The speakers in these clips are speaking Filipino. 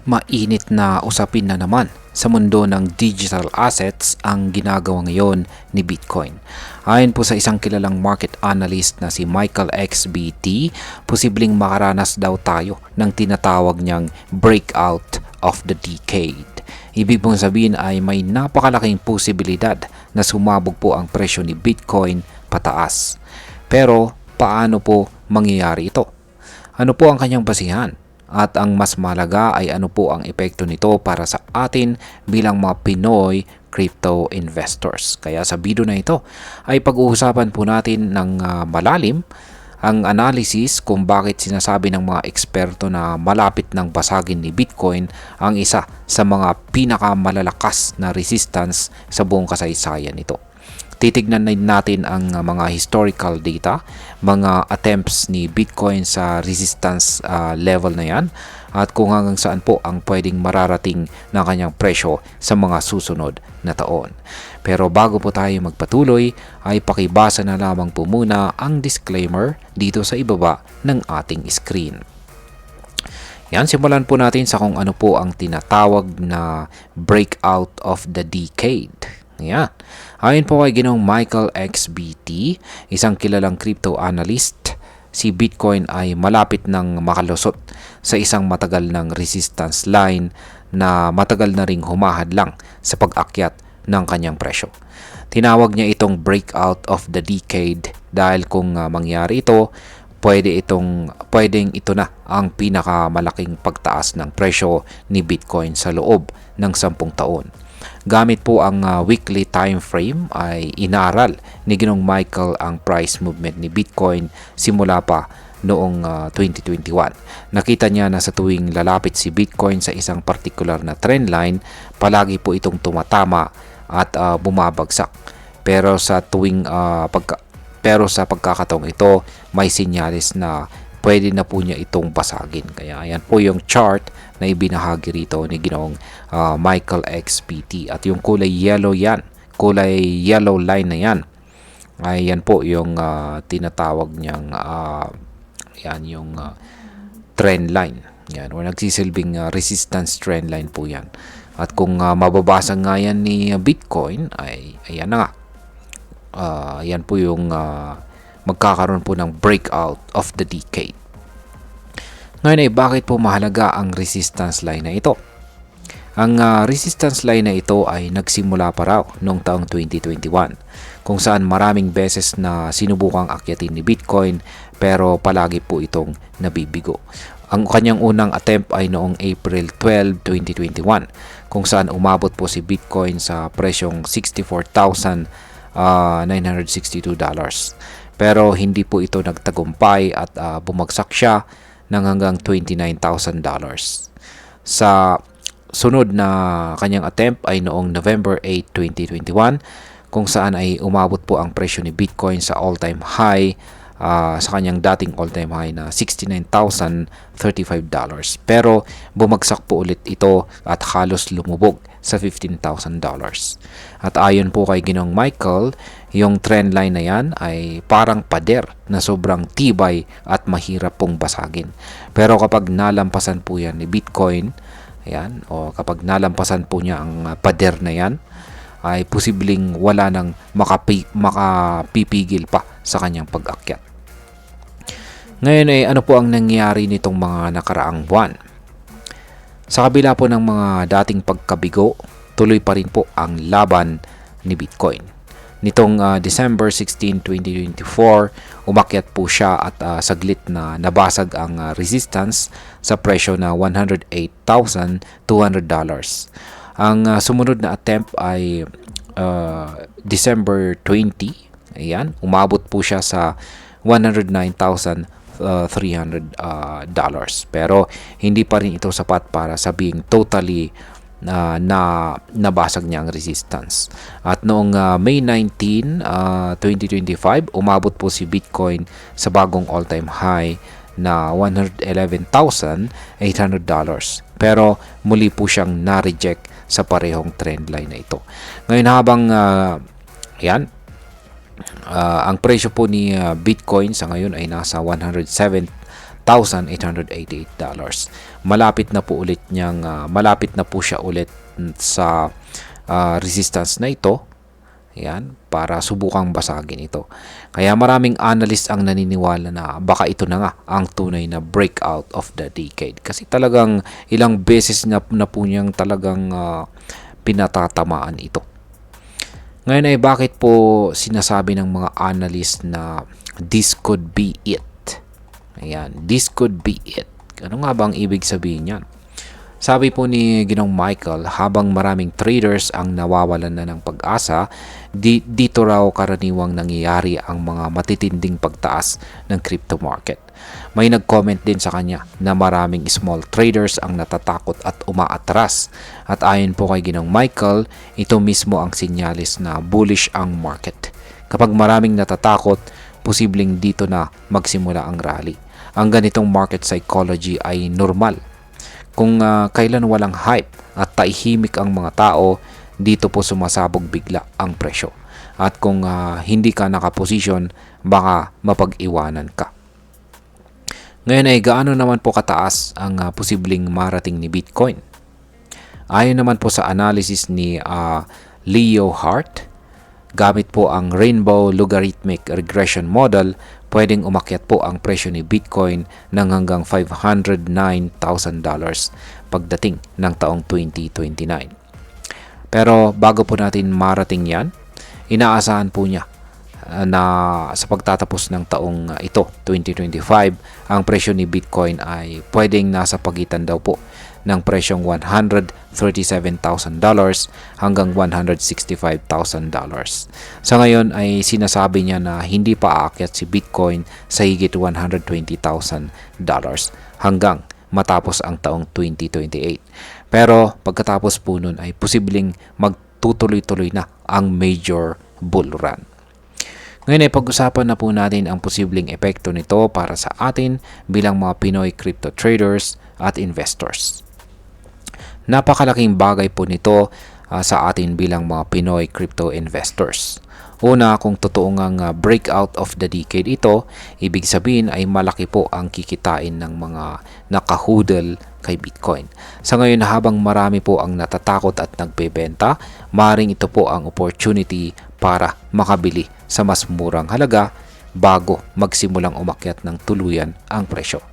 Mainit na usapin na naman sa mundo ng digital assets ang ginagawa ngayon ni Bitcoin. Ayon po sa isang kilalang market analyst na si Michael XBT, posibleng makaranas daw tayo ng tinatawag niyang breakout of the decade. Ibig pong sabihin ay may napakalaking posibilidad na sumabog po ang presyo ni Bitcoin pataas. Pero paano po mangyayari ito? Ano po ang kanyang basihan? At ang mas mahalaga ay ano po ang epekto nito para sa atin bilang mga Pinoy crypto investors. Kaya sa video na ito ay pag-uusapan po natin ng malalim ang analysis kung bakit sinasabi ng mga eksperto na malapit ng basagin ni Bitcoin ang isa sa mga pinakamalalakas na resistance sa buong kasaysayan nito. Titignan natin ang mga historical data, mga attempts ni Bitcoin sa resistance level na yan at kung hanggang saan po ang pwedeng mararating ng kanyang presyo sa mga susunod na taon. Pero bago po tayo magpatuloy ay pakibasa na lamang po muna ang disclaimer dito sa ibaba ng ating screen. Yan, simulan po natin sa kung ano po ang tinatawag na breakout of the decade. Yan. Ayon po kay Ginoong Michael XBT, isang kilalang crypto analyst, si Bitcoin ay malapit ng makalusot sa isang matagal ng resistance line na matagal na ring humahadlang sa pag-akyat ng kanyang presyo. Tinawag niya itong breakout of the decade dahil kung mangyari ito, pwedeng ito na ang pinakamalaking pagtaas ng presyo ni Bitcoin sa loob ng 10 taon. Gamit po ang weekly time frame ay inaral ni Ginoong Michael ang price movement ni Bitcoin simula pa noong 2021. Nakita niya na sa tuwing lalapit si Bitcoin sa isang particular na trend line, palagi po itong tumatama at bumabagsak. Pero sa pagkakataong ito, may sinyalis na pwede na po niya itong basagin. Kaya ayan po yung chart na ibinahagi rito ni Ginoong Michael XBT. At yung kulay yellow line na yan, ay yan po yung tinatawag niyang trend line. Yan, o nagsisilbing resistance trend line po yan. At kung mababasa nga yan ni Bitcoin, ay ayan na nga. Yan po yung magkakaroon po ng breakout of the decade. Ngayon ay bakit po mahalaga ang resistance line na ito? Ang resistance line na ito ay nagsimula pa raw noong taong 2021 kung saan maraming beses na sinubukang akyatin ni Bitcoin pero palagi po itong nabibigo. Ang kanyang unang attempt ay noong April 12, 2021 kung saan umabot po si Bitcoin sa presyong $64,962. Pero hindi po ito nagtagumpay at bumagsak siya ng hanggang $29,000. Sa sunod na kanyang attempt ay noong November 8, 2021 kung saan ay umabot po ang presyo ni Bitcoin sa all-time high sa kanyang dating all-time high na $69,035. Pero bumagsak po ulit ito at halos lumubog sa $15,000. At ayon po kay Ginoong Michael, yung trend line na yan ay parang pader na sobrang tibay at mahirap pong basagin. Pero kapag nalampasan po yan ni Bitcoin, ayan, o kapag nalampasan po niya ang pader na yan, ay posibleng wala nang makapipigil pa sa kanyang pag-akyat. Ngayon ay ano po ang nangyari nitong mga nakaraang buwan? Sa kabila po ng mga dating pagkabigo, tuloy pa rin po ang laban ni Bitcoin. Nitong December 16, 2024, umakyat po siya at saglit na nabasag ang resistance sa presyo na $108,200. Ang sumunod na attempt ay December 20. Ayan, umabot po siya sa $109,300. Pero hindi pa rin ito sapat para sabing totally na nabasag niya ang resistance. At noong May 19, 2025, umabot po si Bitcoin sa bagong all-time high na $111,800. Pero muli po siyang na-reject sa parehong trend line na ito. Ngayon habang ang presyo po ni Bitcoin sa ngayon ay nasa $107,888. malapit na po siya ulit sa resistance na ito. Ayan, para subukang basagin ito. Kaya maraming analyst ang naniniwala na baka ito na nga ang tunay na breakout of the decade. Kasi talagang ilang beses na po niyang talagang pinatatamaan ito. Ngayon ay bakit po sinasabi ng mga analyst na this could be it? Ayan, this could be it. Ano nga bang ibig sabihin yan? Sabi po ni Ginong Michael, habang maraming traders ang nawawalan na ng pag-asa, dito raw karaniwang nangyayari ang mga matitinding pagtaas ng crypto market. May nag-comment din sa kanya na maraming small traders ang natatakot at umaatras. At ayon po kay Ginong Michael, ito mismo ang sinyalis na bullish ang market. Kapag maraming natatakot, posibleng dito na magsimula ang rally. Ang ganitong market psychology ay normal. Kung kailan walang hype at tahimik ang mga tao, dito po sumasabog bigla ang presyo. At kung hindi ka nakaposisyon, baka mapag-iwanan ka. Ngayon ay gaano naman po kataas ang posibleng marating ni Bitcoin? Ayon naman po sa analysis ni Leo Hart, gamit po ang Rainbow Logarithmic Regression Model, pwedeng umakyat po ang presyo ni Bitcoin ng hanggang $509,000 pagdating ng taong 2029. Pero bago po natin marating yan, inaasahan po niya na sa pagtatapos ng taong ito, 2025, ang presyo ni Bitcoin ay pwedeng nasa pagitan daw po ng presyong $137,000 hanggang $165,000. Sa ngayon ay sinasabi niya na hindi pa aakyat si Bitcoin sa higit $120,000 hanggang matapos ang taong 2028. Pero pagkatapos po nun ay posibleng magtutuloy-tuloy na ang major bull run. Ngayon ay pag-usapan na po natin ang posibleng epekto nito para sa atin bilang mga Pinoy crypto traders at investors. Napakalaking bagay po nito sa atin bilang mga Pinoy crypto investors. Una, kung totoo ngang breakout of the decade ito, ibig sabihin ay malaki po ang kikitain ng mga nakahudel kay Bitcoin. Sa ngayon, habang marami po ang natatakot at nagbebenta, maring ito po ang opportunity para makabili sa mas murang halaga bago magsimulang umakyat ng tuluyan ang presyo.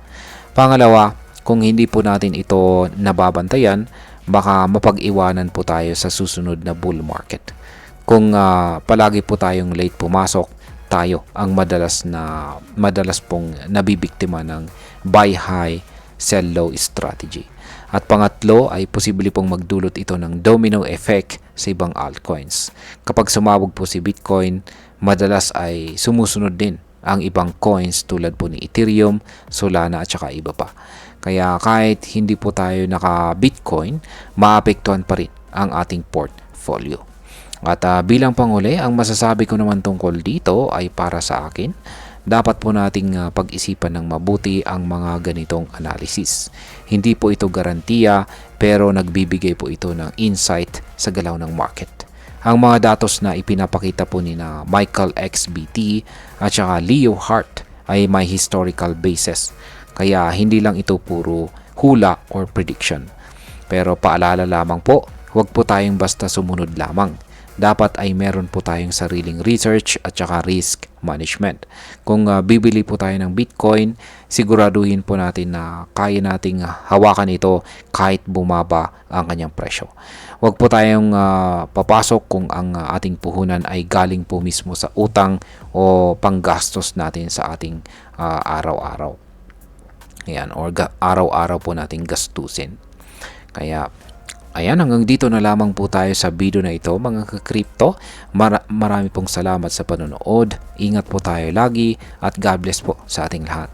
Pangalawa, kung hindi po natin ito nababantayan, baka mapag-iwanan po tayo sa susunod na bull market. Kung palagi po tayong late pumasok, tayo ang madalas pong nabibiktima ng buy high, sell low strategy. At pangatlo ay posible pong magdulot ito ng domino effect sa ibang altcoins. Kapag sumabog po si Bitcoin, madalas ay sumusunod din ang ibang coins tulad po ni Ethereum, Solana at saka iba pa. Kaya kahit hindi po tayo naka-Bitcoin, maapektuhan pa rin ang ating portfolio. At bilang panghuli, ang masasabi ko naman tungkol dito ay para sa akin, dapat po nating pag-isipan ng mabuti ang mga ganitong analysis. Hindi po ito garantiya, pero nagbibigay po ito ng insight sa galaw ng market. Ang mga datos na ipinapakita po ni na Michael XBT at saka Leo Hart ay may historical basis. Kaya hindi lang ito puro hula or prediction. Pero paalala lamang po, huwag po tayong basta sumunod lamang. Dapat ay meron po tayong sariling research at saka risk management. Kung bibili po tayo ng Bitcoin, siguraduhin po natin na kaya nating hawakan ito kahit bumaba ang kanyang presyo. Huwag po tayong papasok kung ang ating puhunan ay galing po mismo sa utang o panggastos natin sa ating araw-araw. Ayan, or araw-araw po nating gastusin. Kaya ayan, hanggang dito na lamang po tayo sa video na ito mga ka-crypto. Marami pong salamat sa panonood. Ingat po tayo lagi at God bless po sa ating lahat.